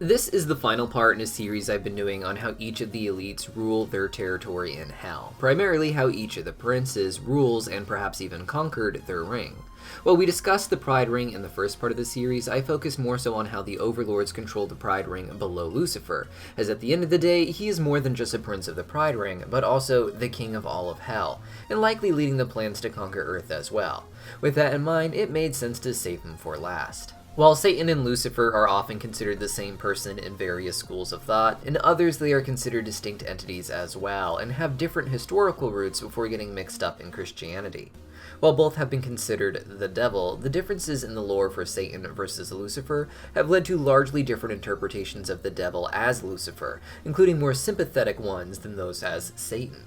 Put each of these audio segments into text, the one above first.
This is the final part in a series I've been doing on how each of the elites rule their territory in Hell, primarily how each of the princes rules and perhaps even conquered their ring. While we discussed the Pride Ring in the first part of the series, I focused more so on how the Overlords control the Pride Ring below Lucifer, as at the end of the day, he is more than just a prince of the Pride Ring, but also the king of all of Hell, and likely leading the plans to conquer Earth as well. With that in mind, it made sense to save him for last. While Satan and Lucifer are often considered the same person in various schools of thought, in others they are considered distinct entities as well, and have different historical roots before getting mixed up in Christianity. While both have been considered the devil, the differences in the lore for Satan versus Lucifer have led to largely different interpretations of the devil as Lucifer, including more sympathetic ones than those as Satan.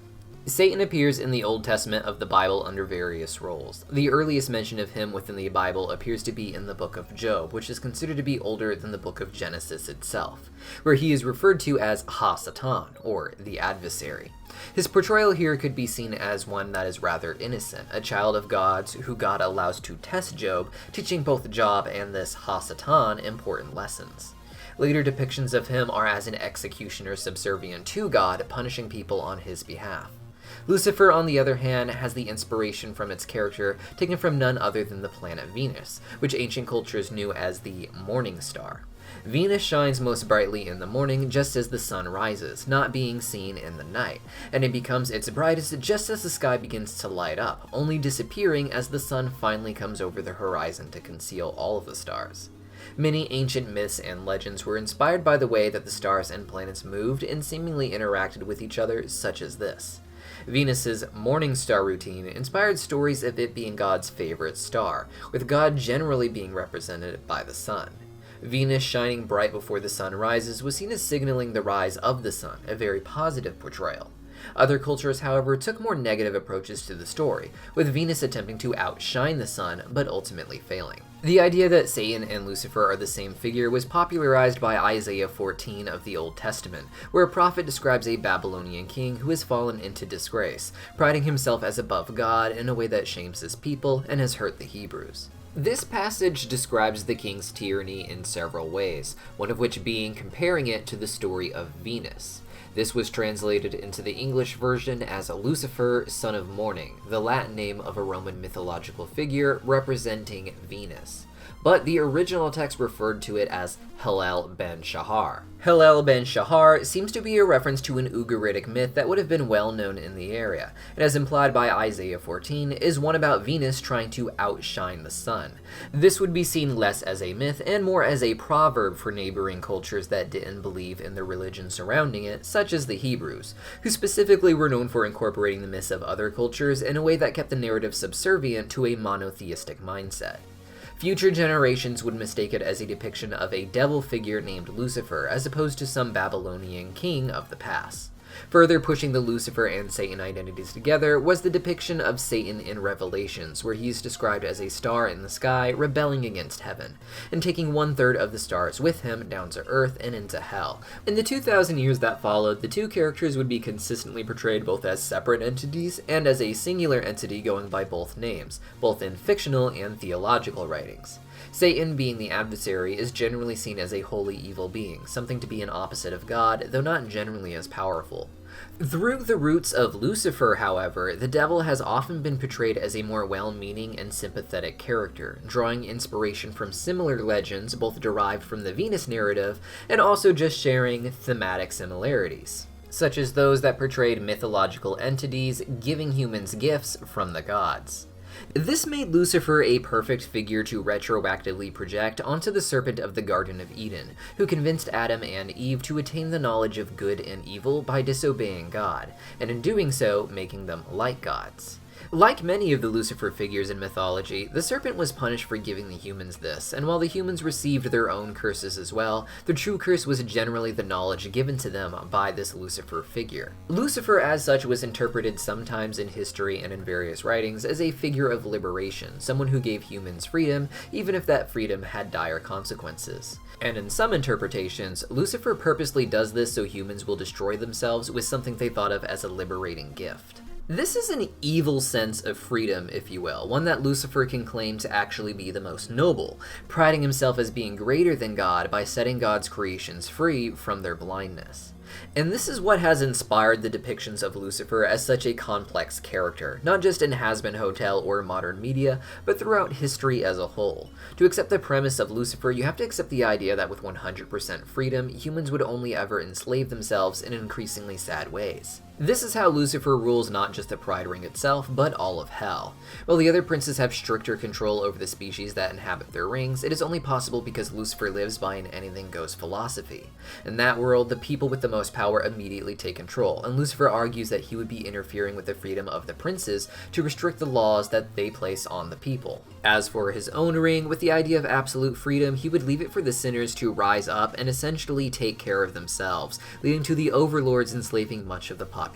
Satan appears in the Old Testament of the Bible under various roles. The earliest mention of him within the Bible appears to be in the book of Job, which is considered to be older than the book of Genesis itself, where he is referred to as Ha-Satan, or the adversary. His portrayal here could be seen as one that is rather innocent, a child of God's who God allows to test Job, teaching both Job and this Ha-Satan important lessons. Later depictions of him are as an executioner subservient to God, punishing people on his behalf. Lucifer, on the other hand, has the inspiration from its character taken from none other than the planet Venus, which ancient cultures knew as the morning star. Venus shines most brightly in the morning just as the sun rises, not being seen in the night, and it becomes its brightest just as the sky begins to light up, only disappearing as the sun finally comes over the horizon to conceal all of the stars. Many ancient myths and legends were inspired by the way that the stars and planets moved and seemingly interacted with each other, such as this. Venus's morning star routine inspired stories of it being God's favorite star, with God generally being represented by the sun. Venus shining bright before the sun rises was seen as signaling the rise of the sun, a very positive portrayal. Other cultures, however, took more negative approaches to the story, with Venus attempting to outshine the sun, but ultimately failing. The idea that Satan and Lucifer are the same figure was popularized by Isaiah 14 of the Old Testament, where a prophet describes a Babylonian king who has fallen into disgrace, priding himself as above God in a way that shames his people and has hurt the Hebrews. This passage describes the king's tyranny in several ways, one of which being comparing it to the story of Venus. This was translated into the English version as Lucifer, son of morning, the Latin name of a Roman mythological figure representing Venus. But the original text referred to it as Hillel ben Shahar. Hillel ben Shahar seems to be a reference to an Ugaritic myth that would have been well known in the area, and as implied by Isaiah 14, is one about Venus trying to outshine the sun. This would be seen less as a myth and more as a proverb for neighboring cultures that didn't believe in the religion surrounding it, such as the Hebrews, who specifically were known for incorporating the myths of other cultures in a way that kept the narrative subservient to a monotheistic mindset. Future generations would mistake it as a depiction of a devil figure named Lucifer, as opposed to some Babylonian king of the past. Further pushing the Lucifer and Satan identities together was the depiction of Satan in Revelations, where he is described as a star in the sky rebelling against heaven, and taking 1/3 of the stars with him down to Earth and into Hell. In the 2,000 years that followed, the two characters would be consistently portrayed both as separate entities and as a singular entity going by both names, both in fictional and theological writings. Satan, being the adversary, is generally seen as a wholly evil being, something to be an opposite of God, though not generally as powerful. Through the roots of Lucifer, however, the devil has often been portrayed as a more well-meaning and sympathetic character, drawing inspiration from similar legends, both derived from the Venus narrative and also just sharing thematic similarities, such as those that portrayed mythological entities giving humans gifts from the gods. This made Lucifer a perfect figure to retroactively project onto the serpent of the Garden of Eden, who convinced Adam and Eve to attain the knowledge of good and evil by disobeying God, and in doing so, making them like gods. Like many of the Lucifer figures in mythology, the serpent was punished for giving the humans this, and while the humans received their own curses as well, the true curse was generally the knowledge given to them by this Lucifer figure. Lucifer as such was interpreted sometimes in history and in various writings as a figure of liberation, someone who gave humans freedom, even if that freedom had dire consequences. And in some interpretations, Lucifer purposely does this so humans will destroy themselves with something they thought of as a liberating gift. This is an evil sense of freedom, if you will, one that Lucifer can claim to actually be the most noble, priding himself as being greater than God by setting God's creations free from their blindness. And this is what has inspired the depictions of Lucifer as such a complex character, not just in Hazbin Hotel or modern media, but throughout history as a whole. To accept the premise of Lucifer, you have to accept the idea that with 100% freedom, humans would only ever enslave themselves in increasingly sad ways. This is how Lucifer rules not just the Pride Ring itself, but all of Hell. While the other princes have stricter control over the species that inhabit their rings, it is only possible because Lucifer lives by an anything goes philosophy. In that world, the people with the most power immediately take control, and Lucifer argues that he would be interfering with the freedom of the princes to restrict the laws that they place on the people. As for his own ring, with the idea of absolute freedom, he would leave it for the sinners to rise up and essentially take care of themselves, leading to the overlords enslaving much of the population.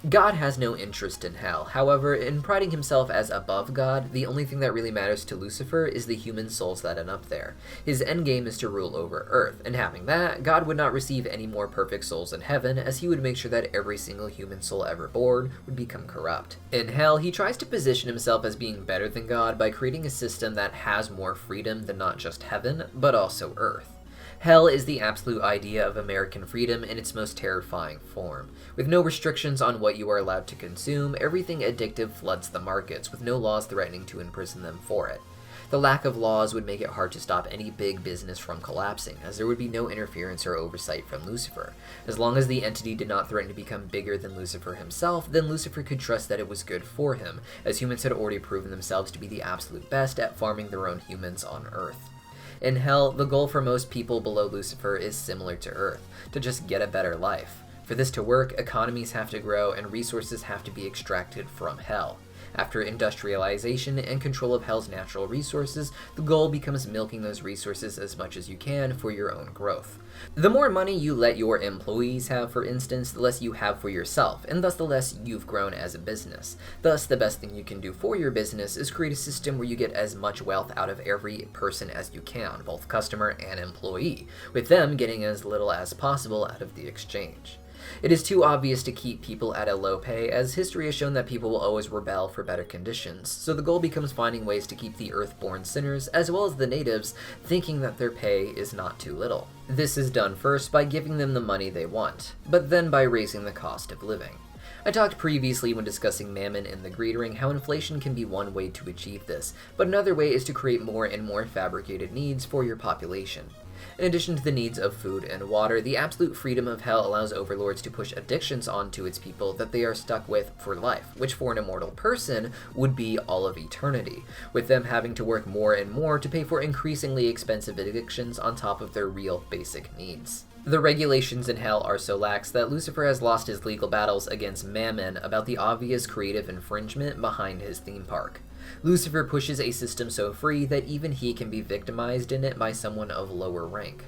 God has no interest in hell. However, in priding himself as above God, the only thing that really matters to Lucifer is the human souls that end up there. His endgame is to rule over Earth, and having that, God would not receive any more perfect souls in heaven, as he would make sure that every single human soul ever born would become corrupt. In hell, he tries to position himself as being better than God by creating a system that has more freedom than not just heaven, but also Earth. Hell is the absolute idea of American freedom in its most terrifying form. With no restrictions on what you are allowed to consume, everything addictive floods the markets, with no laws threatening to imprison them for it. The lack of laws would make it hard to stop any big business from collapsing, as there would be no interference or oversight from Lucifer. As long as the entity did not threaten to become bigger than Lucifer himself, then Lucifer could trust that it was good for him, as humans had already proven themselves to be the absolute best at farming their own humans on Earth. In Hell, the goal for most people below Lucifer is similar to Earth, to just get a better life. For this to work, economies have to grow and resources have to be extracted from Hell. After industrialization and control of Hell's natural resources, the goal becomes milking those resources as much as you can for your own growth. The more money you let your employees have, for instance, the less you have for yourself, and thus the less you've grown as a business. Thus, the best thing you can do for your business is create a system where you get as much wealth out of every person as you can, both customer and employee, with them getting as little as possible out of the exchange. It is too obvious to keep people at a low pay, as history has shown that people will always rebel for better conditions, so the goal becomes finding ways to keep the Earth-born sinners, as well as the natives, thinking that their pay is not too little. This is done first by giving them the money they want, but then by raising the cost of living. I talked previously when discussing Mammon in the Greed Ring how inflation can be one way to achieve this, but another way is to create more and more fabricated needs for your population. In addition to the needs of food and water, the absolute freedom of Hell allows overlords to push addictions onto its people that they are stuck with for life, which for an immortal person would be all of eternity, with them having to work more and more to pay for increasingly expensive addictions on top of their real basic needs. The regulations in Hell are so lax that Lucifer has lost his legal battles against Mammon about the obvious creative infringement behind his theme park. Lucifer pushes a system so free that even he can be victimized in it by someone of lower rank.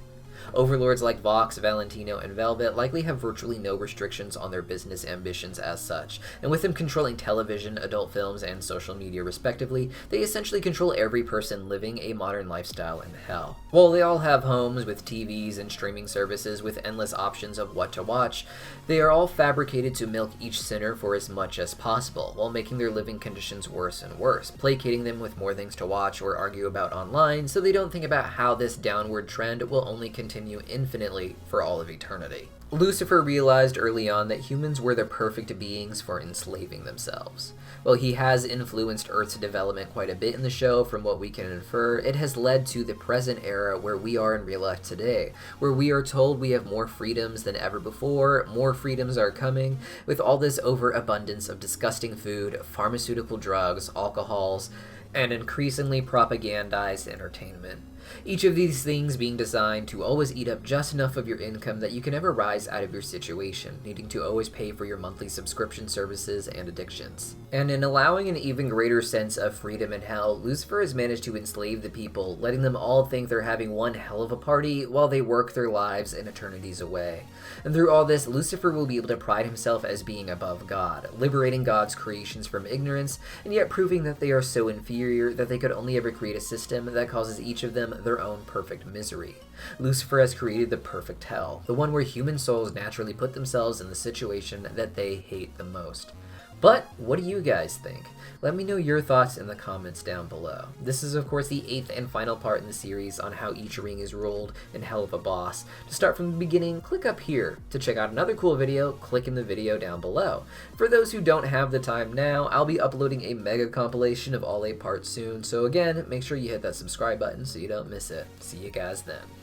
Overlords like Vox, Valentino, and Velvet likely have virtually no restrictions on their business ambitions as such, and with them controlling television, adult films, and social media respectively, they essentially control every person living a modern lifestyle in Hell. While they all have homes with TVs and streaming services with endless options of what to watch, they are all fabricated to milk each sinner for as much as possible, while making their living conditions worse and worse, placating them with more things to watch or argue about online, so they don't think about how this downward trend will only continue infinitely for all of eternity. Lucifer realized early on that humans were the perfect beings for enslaving themselves. While he has influenced Earth's development quite a bit in the show, from what we can infer, it has led to the present era where we are in real life today, where we are told we have more freedoms than ever before, more freedoms are coming, with all this overabundance of disgusting food, pharmaceutical drugs, alcohols, and increasingly propagandized entertainment. Each of these things being designed to always eat up just enough of your income that you can never rise out of your situation, needing to always pay for your monthly subscription services and addictions. And in allowing an even greater sense of freedom in Hell, Lucifer has managed to enslave the people, letting them all think they're having one hell of a party while they work their lives and eternities away. And through all this, Lucifer will be able to pride himself as being above God, liberating God's creations from ignorance, and yet proving that they are so inferior that they could only ever create a system that causes each of them their own perfect misery. Lucifer has created the perfect hell, the one where human souls naturally put themselves in the situation that they hate the most. But what do you guys think? Let me know your thoughts in the comments down below. This is of course the 8th and final part in the series on how each ring is ruled in Helluva Boss. To start from the beginning, click up here. To check out another cool video, click in the video down below. For those who don't have the time now, I'll be uploading a mega compilation of all 8 parts soon, so again, make sure you hit that subscribe button so you don't miss it. See you guys then.